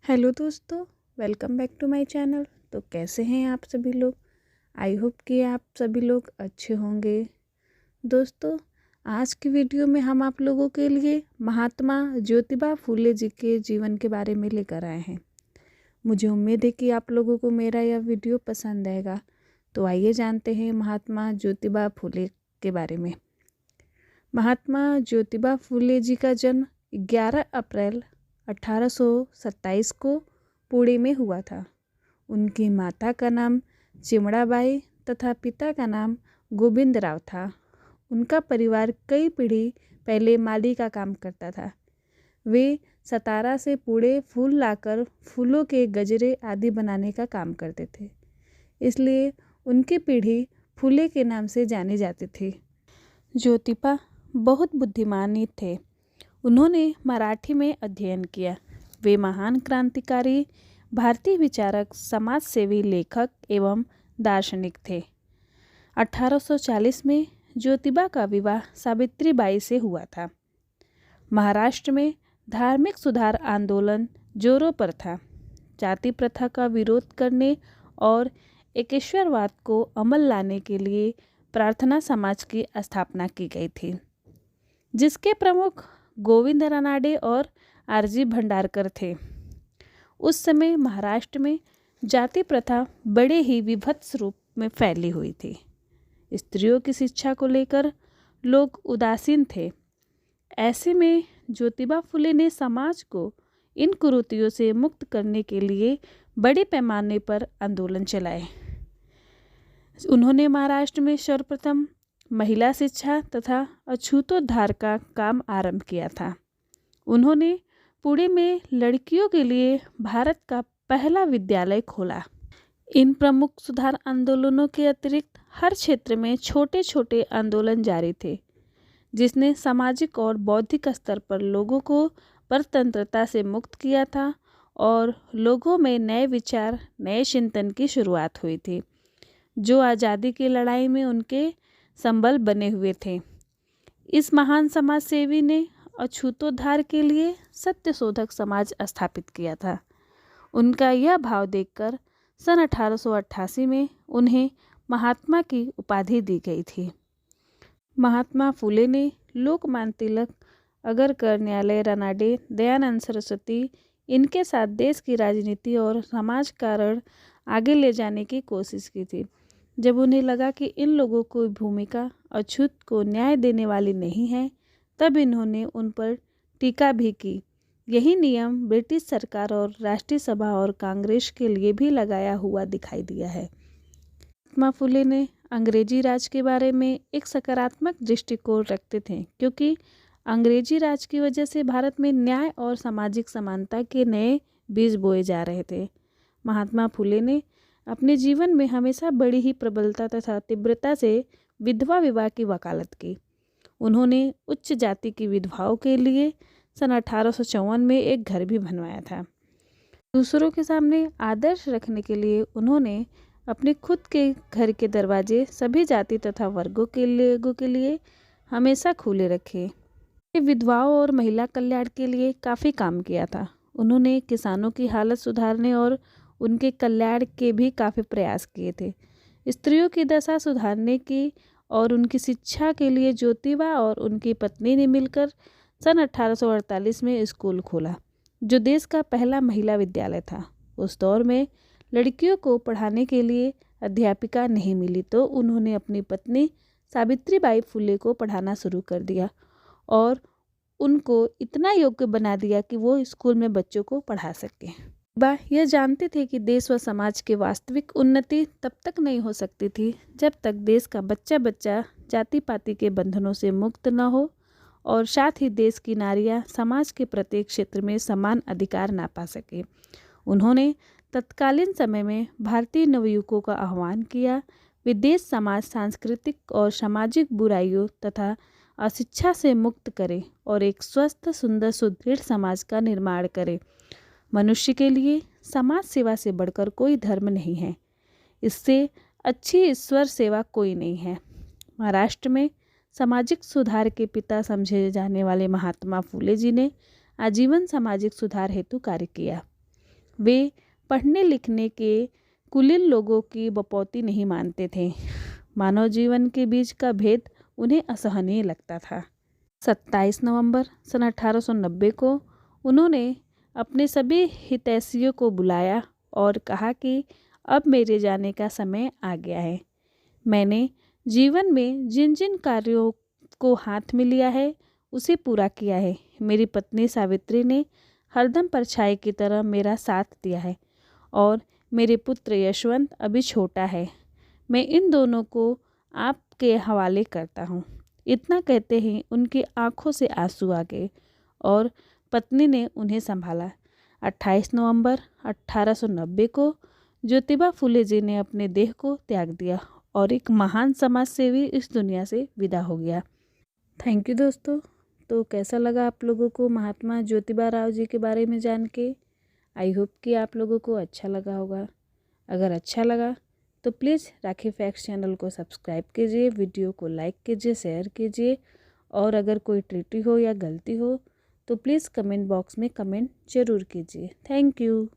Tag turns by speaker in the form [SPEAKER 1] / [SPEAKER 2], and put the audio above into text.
[SPEAKER 1] Hello दोस्तों, welcome back to my channel. तो कैसे हैं आप सभी लोग। आई होप कि आप सभी लोग अच्छे होंगे। दोस्तों, आज की वीडियो में हम आप लोगों के लिए महात्मा ज्योतिबा फूले जी के जीवन के बारे में लेकर आए हैं। मुझे उम्मीद है कि आप लोगों को मेरा यह वीडियो पसंद आएगा। तो आइए जानते हैं महात्मा ज्योतिबा फूले के बारे में। महात्मा ज्योतिबा फूले जी का जन्म 11 अप्रैल 1827 को पुणे में हुआ था। उनकी माता का नाम चिमड़ाबाई तथा पिता का नाम गोविंदराव था। उनका परिवार कई पीढ़ी पहले माली का काम करता था। वे सतारा से पुणे फूल लाकर फूलों के गजरे आदि बनाने का काम करते थे, इसलिए उनकी पीढ़ी फूले के नाम से जानी जाती थी। ज्योतिबा बहुत बुद्धिमानी थे। उन्होंने मराठी में अध्ययन किया। वे महान क्रांतिकारी, भारतीय विचारक, समाज सेवी, लेखक एवं दार्शनिक थे। 1840 में ज्योतिबा का विवाह सावित्रीबाई से हुआ था। महाराष्ट्र में धार्मिक सुधार आंदोलन जोरों पर था। जाति प्रथा का विरोध करने और एकेश्वरवाद को अमल लाने के लिए प्रार्थना समाज की स्थापना की गई थी, जिसके प्रमुख गोविंद रानाडे और आरजी भंडारकर थे। उस समय महाराष्ट्र में जाति प्रथा बड़े ही विभत्स रूप में फैली हुई थी। स्त्रियों की शिक्षा को लेकर लोग उदासीन थे। ऐसे में ज्योतिबा फुले ने समाज को इन कुरीतियों से मुक्त करने के लिए बड़े पैमाने पर आंदोलन चलाए। उन्होंने महाराष्ट्र में सर्वप्रथम महिला शिक्षा तथा अछूतोद्धार का काम आरंभ किया था। उन्होंने पुणे में लड़कियों के लिए भारत का पहला विद्यालय खोला। इन प्रमुख सुधार आंदोलनों के अतिरिक्त हर क्षेत्र में छोटे छोटे आंदोलन जारी थे, जिसने सामाजिक और बौद्धिक स्तर पर लोगों को परतंत्रता से मुक्त किया था और लोगों में नए विचार, नए चिंतन की शुरुआत हुई थी, जो आज़ादी की लड़ाई में उनके संबल बने हुए थे। इस महान समाज सेवी ने अछूतोद्धार के लिए सत्यशोधक समाज स्थापित किया था। उनका यह भाव देखकर सन 1888 में उन्हें महात्मा की उपाधि दी गई थी। महात्मा फूले ने लोकमान्य तिलक, अगरकर, न्यायालय, रानाडे, दयानंद सरस्वती, इनके साथ देश की राजनीति और समाज कारण आगे ले जाने की कोशिश की थी। जब उन्हें लगा कि इन लोगों की भूमिका अछूत को न्याय देने वाली नहीं है, तब इन्होंने उन पर टीका भी की। यही नियम ब्रिटिश सरकार और राष्ट्रीय सभा और कांग्रेस के लिए भी लगाया हुआ दिखाई दिया है। महात्मा फुले ने अंग्रेजी राज के बारे में एक सकारात्मक दृष्टिकोण रखते थे, क्योंकि अंग्रेजी राज की वजह से भारत में न्याय और सामाजिक समानता के नए बीज बोए जा रहे थे। महात्मा फुले ने अपने जीवन में हमेशा बड़ी ही प्रबलता तथा तीव्रता से विधवा विवाह की वकालत की। उन्होंने उच्च जाति की विधवाओं के लिए सन 1854 में एक घर भी बनवाया था। दूसरों के सामने आदर्श रखने के लिए उन्होंने अपने खुद के घर के दरवाजे सभी जाति तथा वर्गों के लोगों के लिए हमेशा खुले रखे। विधवाओं और महिला कल्याण के लिए काफ़ी काम किया था। उन्होंने किसानों की हालत सुधारने और उनके कल्याण के भी काफ़ी प्रयास किए थे। स्त्रियों की दशा सुधारने की और उनकी शिक्षा के लिए ज्योतिबा और उनकी पत्नी ने मिलकर सन 1848 में स्कूल खोला, जो देश का पहला महिला विद्यालय था। उस दौर में लड़कियों को पढ़ाने के लिए अध्यापिका नहीं मिली, तो उन्होंने अपनी पत्नी सावित्रीबाई फुले को पढ़ाना शुरू कर दिया और उनको इतना योग्य बना दिया कि वो स्कूल में बच्चों को पढ़ा सके। वह यह जानते थे कि देश व समाज की वास्तविक उन्नति तब तक नहीं हो सकती थी जब तक देश का बच्चा बच्चा जाति पाति के बंधनों से मुक्त न हो और साथ ही देश की नारियां समाज के प्रत्येक क्षेत्र में समान अधिकार ना पा सके। उन्होंने तत्कालीन समय में भारतीय नवयुवकों का आह्वान किया, वे देश समाज सांस्कृतिक और सामाजिक बुराइयों तथा अशिक्षा से मुक्त करें और एक स्वस्थ, सुंदर, सुदृढ़ समाज का निर्माण करें। मनुष्य के लिए समाज सेवा से बढ़कर कोई धर्म नहीं है। इससे अच्छी ईश्वर सेवा कोई नहीं है। महाराष्ट्र में सामाजिक सुधार के पिता समझे जाने वाले महात्मा फूले जी ने आजीवन सामाजिक सुधार हेतु कार्य किया। वे पढ़ने लिखने के कुलीन लोगों की बपौती नहीं मानते थे। मानव जीवन के बीच का भेद उन्हें असहनीय लगता था। 27 नवंबर सन 1890 को उन्होंने अपने सभी हितैषियों को बुलाया और कहा कि अब मेरे जाने का समय आ गया है। मैंने जीवन में जिन जिन कार्यों को हाथ में लिया है उसे पूरा किया है। मेरी पत्नी सावित्री ने हरदम परछाई की तरह मेरा साथ दिया है और मेरे पुत्र यशवंत अभी छोटा है। मैं इन दोनों को आपके हवाले करता हूँ। इतना कहते ही उनकी आंखों से आंसू आ गए और पत्नी ने उन्हें संभाला। 28 नवंबर 1890 को ज्योतिबा फुले जी ने अपने देह को त्याग दिया और एक महान समाज सेवी इस दुनिया से विदा हो गया। थैंक यू दोस्तों। तो कैसा लगा आप लोगों को महात्मा ज्योतिबा राव जी के बारे में जान के? आई होप कि आप लोगों को अच्छा लगा होगा। अगर अच्छा लगा तो प्लीज़ राखी फैक्ट्स चैनल को सब्सक्राइब कीजिए, वीडियो को लाइक कीजिए, शेयर कीजिए और अगर कोई त्रुटि हो या गलती हो तो प्लीज़ कमेंट बॉक्स में कमेंट ज़रूर कीजिए। Thank you.